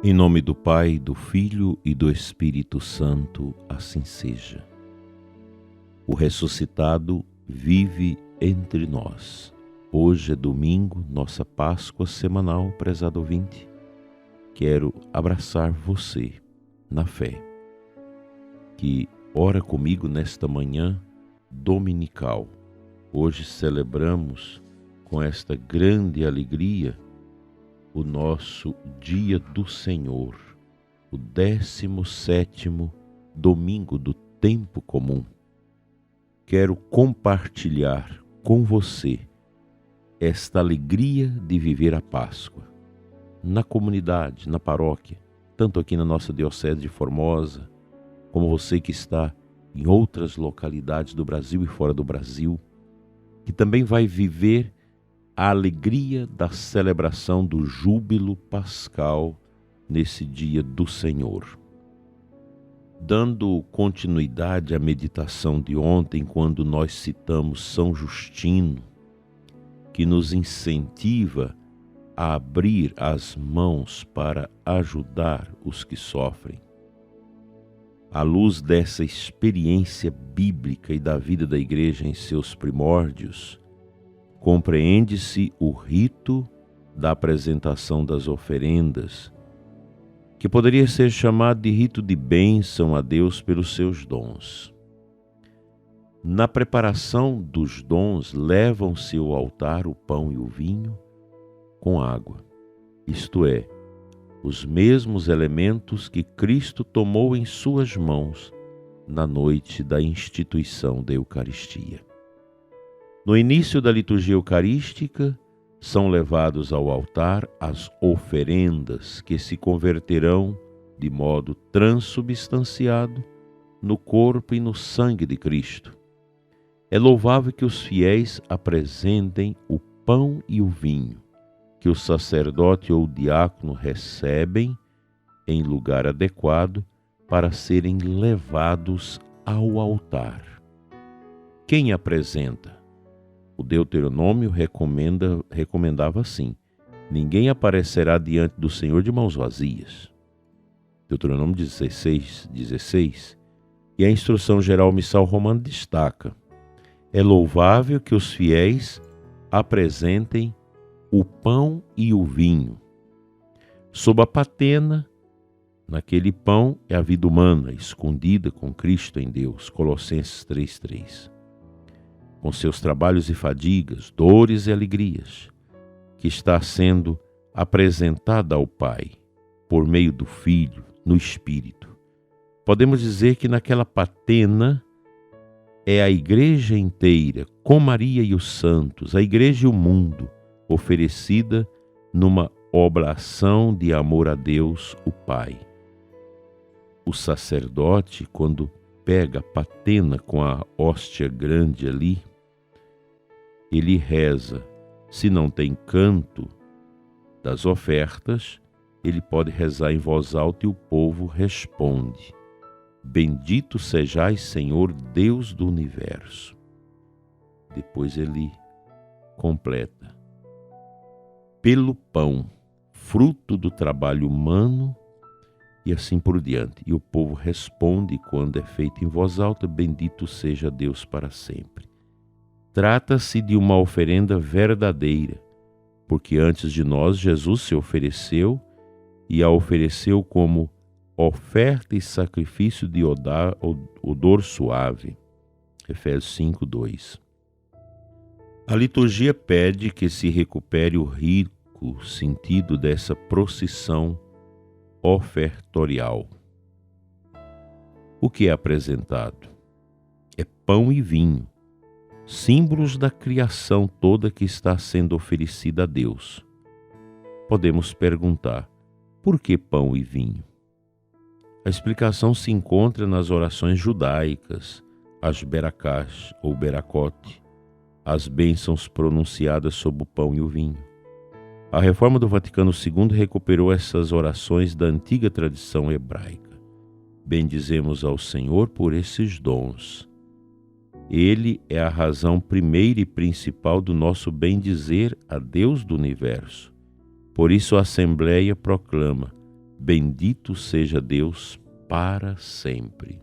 Em nome do Pai, do Filho e do Espírito Santo, assim seja. O ressuscitado vive entre nós. Hoje é domingo, nossa Páscoa semanal, prezado ouvinte. Quero abraçar você na fé, que ora comigo nesta manhã dominical. Hoje celebramos com esta grande alegria o nosso Dia do Senhor, o 17º domingo do tempo comum. Quero compartilhar com você esta alegria de viver a Páscoa, na comunidade, na paróquia, tanto aqui na nossa Diocese de Formosa, como você que está em outras localidades do Brasil e fora do Brasil, que também vai viver a alegria da celebração do júbilo pascal nesse dia do Senhor. Dando continuidade à meditação de ontem, quando nós citamos São Justino, que nos incentiva a abrir as mãos para ajudar os que sofrem. À luz dessa experiência bíblica e da vida da Igreja em seus primórdios, compreende-se o rito da apresentação das oferendas, que poderia ser chamado de rito de bênção a Deus pelos seus dons. Na preparação dos dons, levam-se ao altar o pão e o vinho com água, isto é, os mesmos elementos que Cristo tomou em suas mãos na noite da instituição da Eucaristia. No início da liturgia eucarística, são levados ao altar as oferendas que se converterão de modo transubstanciado no corpo e no sangue de Cristo. É louvável que os fiéis apresentem o pão e o vinho, que o sacerdote ou o diácono recebem em lugar adequado para serem levados ao altar. Quem apresenta? O Deuteronômio recomendava assim: ninguém aparecerá diante do Senhor de mãos vazias. Deuteronômio 16. E a instrução geral missal romana destaca: é louvável que os fiéis apresentem o pão e o vinho. Sob a patena, naquele pão é a vida humana, escondida com Cristo em Deus. Colossenses 3:3. Com seus trabalhos e fadigas, dores e alegrias, que está sendo apresentada ao Pai, por meio do Filho, no Espírito. Podemos dizer que naquela patena é a Igreja inteira, com Maria e os santos, a Igreja e o mundo, oferecida numa oblação de amor a Deus, o Pai. O sacerdote, quando pega a patena com a hóstia grande ali, ele reza. Se não tem canto das ofertas, ele pode rezar em voz alta e o povo responde: Bendito sejais, Senhor, Deus do universo. Depois ele completa: pelo pão, fruto do trabalho humano, e assim por diante. E o povo responde, quando é feito em voz alta: Bendito seja Deus para sempre. Trata-se de uma oferenda verdadeira, porque antes de nós Jesus se ofereceu e a ofereceu como oferta e sacrifício de odor suave. Efésios 5:2. A liturgia pede que se recupere o rico sentido dessa procissão ofertorial. O que é apresentado? É pão e vinho, símbolos da criação toda que está sendo oferecida a Deus. Podemos perguntar: por que pão e vinho? A explicação se encontra nas orações judaicas, as berakás ou beracote, as bênçãos pronunciadas sobre o pão e o vinho. A Reforma do Vaticano II recuperou essas orações da antiga tradição hebraica. Bendizemos ao Senhor por esses dons. Ele é a razão primeira e principal do nosso bendizer a Deus do universo. Por isso a Assembleia proclama: Bendito seja Deus para sempre.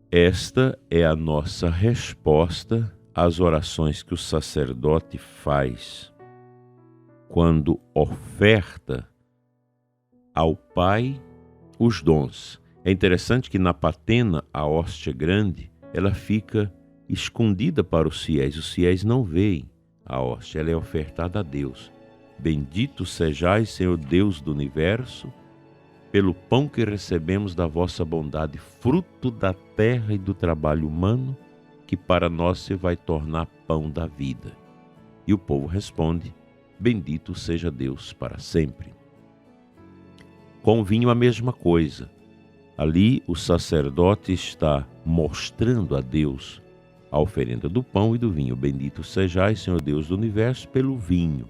Esta é a nossa resposta às orações que o sacerdote faz quando oferta ao Pai os dons. É interessante que na patena, a hóstia grande, ela fica escondida para os fiéis não veem a hóstia, ela é ofertada a Deus. Bendito sejais, Senhor Deus do universo, pelo pão que recebemos da vossa bondade, fruto da terra e do trabalho humano, que para nós se vai tornar pão da vida. E o povo responde: bendito seja Deus para sempre. Com o vinho a mesma coisa. Ali o sacerdote está mostrando a Deus a oferenda do pão e do vinho. Bendito sejais, Senhor Deus do universo, pelo vinho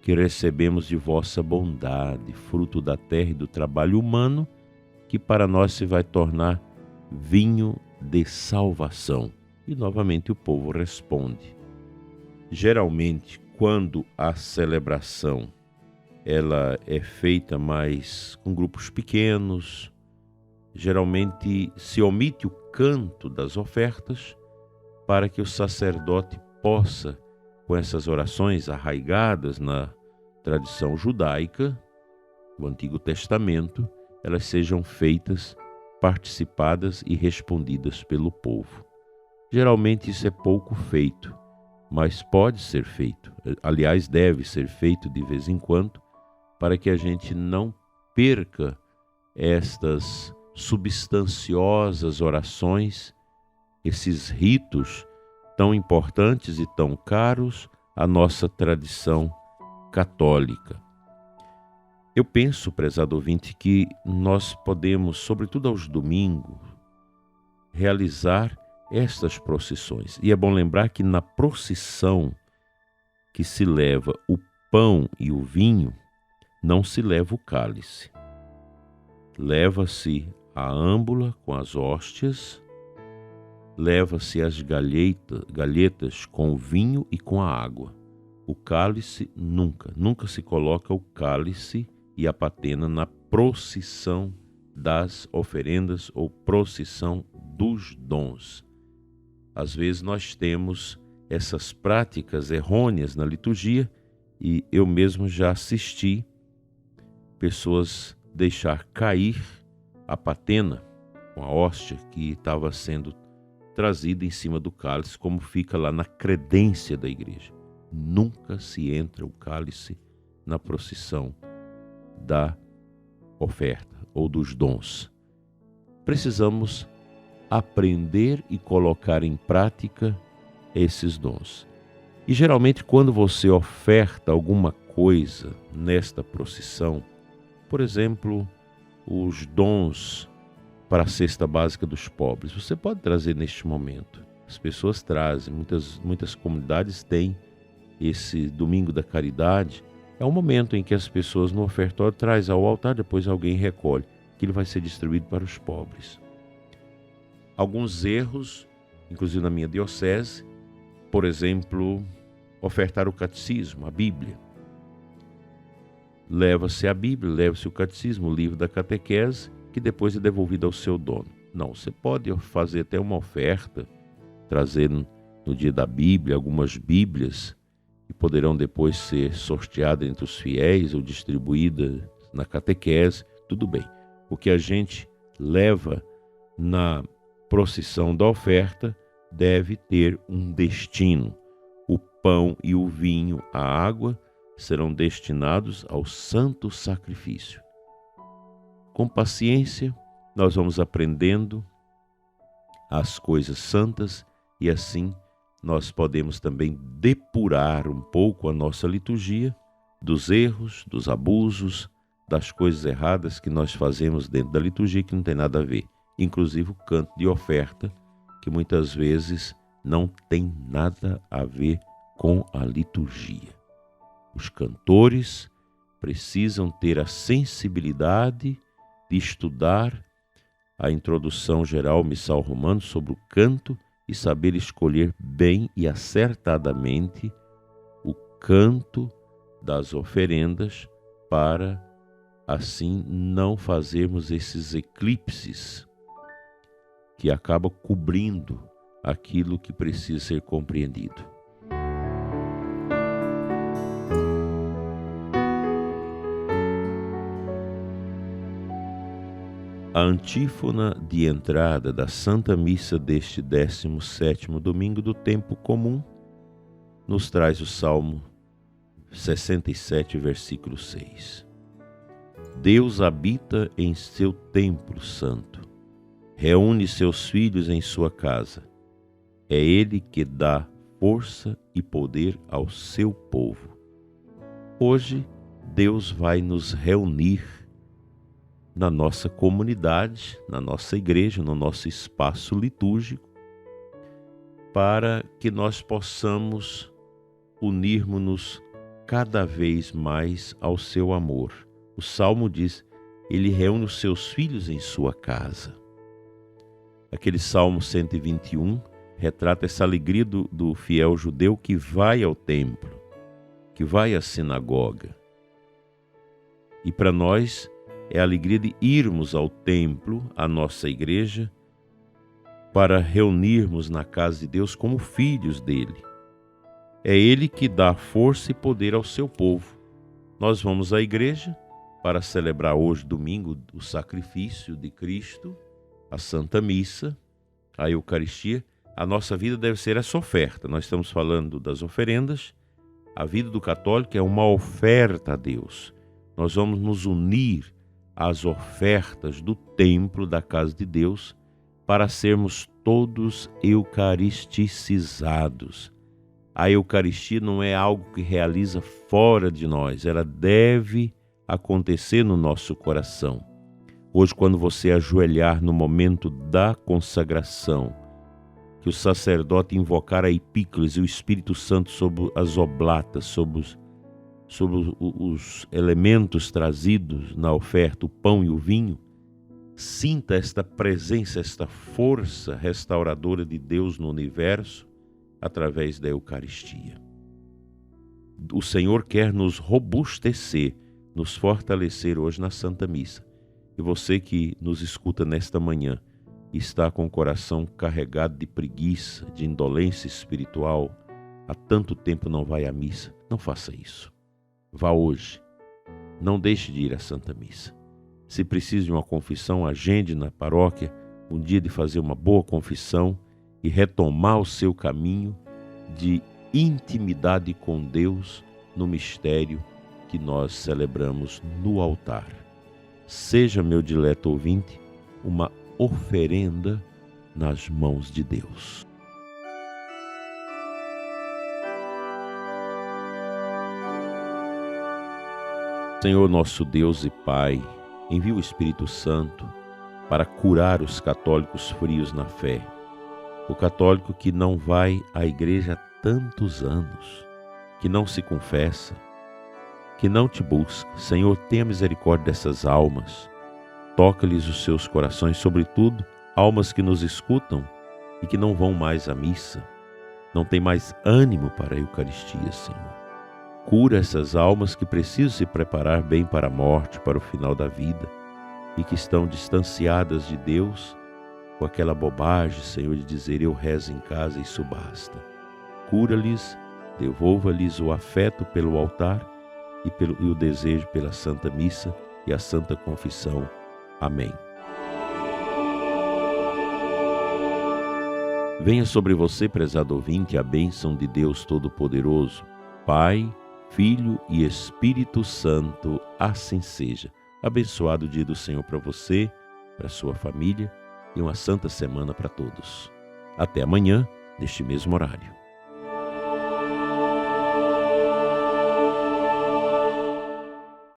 que recebemos de vossa bondade, fruto da terra e do trabalho humano, que para nós se vai tornar vinho de salvação. E novamente o povo responde. Geralmente, quando a celebração ela é feita mais com grupos pequenos, geralmente se omite o canto das ofertas para que o sacerdote possa, com essas orações arraigadas na tradição judaica, o Antigo Testamento, elas sejam feitas, participadas e respondidas pelo povo. Geralmente isso é pouco feito, mas pode ser feito. Aliás, deve ser feito de vez em quando, para que a gente não perca estas substanciosas orações, esses ritos tão importantes e tão caros à nossa tradição católica. Eu penso, prezado ouvinte, que nós podemos, sobretudo aos domingos, realizar estas procissões. E é bom lembrar que na procissão que se leva o pão e o vinho, não se leva o cálice. Leva-se a âmbula com as hóstias, leva-se as galhetas com o vinho e com a água. O cálice nunca se coloca o cálice e a patena na procissão das oferendas ou procissão dos dons. Às vezes nós temos essas práticas errôneas na liturgia e eu mesmo já assisti pessoas deixar cair a patena com a hóstia que estava sendo trazida em cima do cálice, como fica lá na credência da igreja. Nunca se entra o cálice na procissão da oferta ou dos dons. Precisamos aprender e colocar em prática esses dons. E geralmente quando você oferta alguma coisa nesta procissão, por exemplo, os dons para a cesta básica dos pobres, você pode trazer neste momento. As pessoas trazem, muitas comunidades têm esse domingo da caridade. É um momento em que as pessoas no ofertório trazem ao altar, depois alguém recolhe, que ele vai ser distribuído para os pobres. Alguns erros, inclusive na minha diocese, por exemplo, ofertar o catecismo, a Bíblia. Leva-se a Bíblia, leva-se o catecismo, o livro da catequese, que depois é devolvido ao seu dono. Não, você pode fazer até uma oferta, trazer no dia da Bíblia algumas Bíblias, que poderão depois ser sorteadas entre os fiéis ou distribuídas na catequese, tudo bem. O que a gente leva na procissão da oferta deve ter um destino. O pão e o vinho, a água, serão destinados ao santo sacrifício. Com paciência, nós vamos aprendendo as coisas santas e assim nós podemos também depurar um pouco a nossa liturgia dos erros, dos abusos, das coisas erradas que nós fazemos dentro da liturgia que não tem nada a ver. Inclusive o canto de oferta, que muitas vezes não tem nada a ver com a liturgia. Os cantores precisam ter a sensibilidade de estudar a introdução geral missal romano sobre o canto e saber escolher bem e acertadamente o canto das oferendas para assim não fazermos esses eclipses que acabam cobrindo aquilo que precisa ser compreendido. A antífona de entrada da Santa Missa deste 17º domingo do tempo comum nos traz o Salmo 67, versículo 6. Deus habita em seu templo santo, reúne seus filhos em sua casa. É Ele que dá força e poder ao seu povo. Hoje, Deus vai nos reunir na nossa comunidade, na nossa igreja, no nosso espaço litúrgico, para que nós possamos unirmos-nos cada vez mais ao seu amor. O Salmo diz, Ele reúne os seus filhos em sua casa. Aquele Salmo 121 retrata essa alegria do fiel judeu que vai ao templo, que vai à sinagoga. E para nós é a alegria de irmos ao templo, à nossa igreja, para reunirmos na casa de Deus como filhos dele. É Ele que dá força e poder ao seu povo. Nós vamos à igreja para celebrar hoje, domingo, o sacrifício de Cristo, a Santa Missa, a Eucaristia. A nossa vida deve ser essa oferta. Nós estamos falando das oferendas. A vida do católico é uma oferta a Deus. Nós vamos nos unir às ofertas do templo da casa de Deus para sermos todos eucaristicizados. A Eucaristia não é algo que realiza fora de nós, ela deve acontecer no nosso coração. Hoje, quando você ajoelhar no momento da consagração, que o sacerdote invocar a epíclise e o Espírito Santo sobre as oblatas, sobre os elementos trazidos na oferta, o pão e o vinho, sinta esta presença, esta força restauradora de Deus no universo através da Eucaristia. O Senhor quer nos robustecer, nos fortalecer hoje na Santa Missa. E você que nos escuta nesta manhã, está com o coração carregado de preguiça, de indolência espiritual, há tanto tempo não vai à missa, não faça isso. Vá hoje. Não deixe de ir à Santa Missa. Se precisa de uma confissão, agende na paróquia um dia de fazer uma boa confissão e retomar o seu caminho de intimidade com Deus no mistério que nós celebramos no altar. Seja, meu dileto ouvinte, uma oferenda nas mãos de Deus. Senhor nosso Deus e Pai, envia o Espírito Santo para curar os católicos frios na fé. O católico que não vai à igreja há tantos anos, que não se confessa, que não te busca. Senhor, tenha misericórdia dessas almas. Toca-lhes os seus corações, sobretudo almas que nos escutam e que não vão mais à missa, não têm mais ânimo para a Eucaristia, Senhor. Cura essas almas que precisam se preparar bem para a morte, para o final da vida, e que estão distanciadas de Deus com aquela bobagem, Senhor, de dizer eu rezo em casa e isso basta. Cura-lhes, devolva-lhes o afeto pelo altar e o desejo pela Santa Missa e a Santa Confissão. Amém. Venha sobre você, prezado ouvinte, a bênção de Deus Todo-Poderoso, Pai, Filho e Espírito Santo, assim seja. Abençoado dia do Senhor para você, para sua família e uma santa semana para todos. Até amanhã, neste mesmo horário.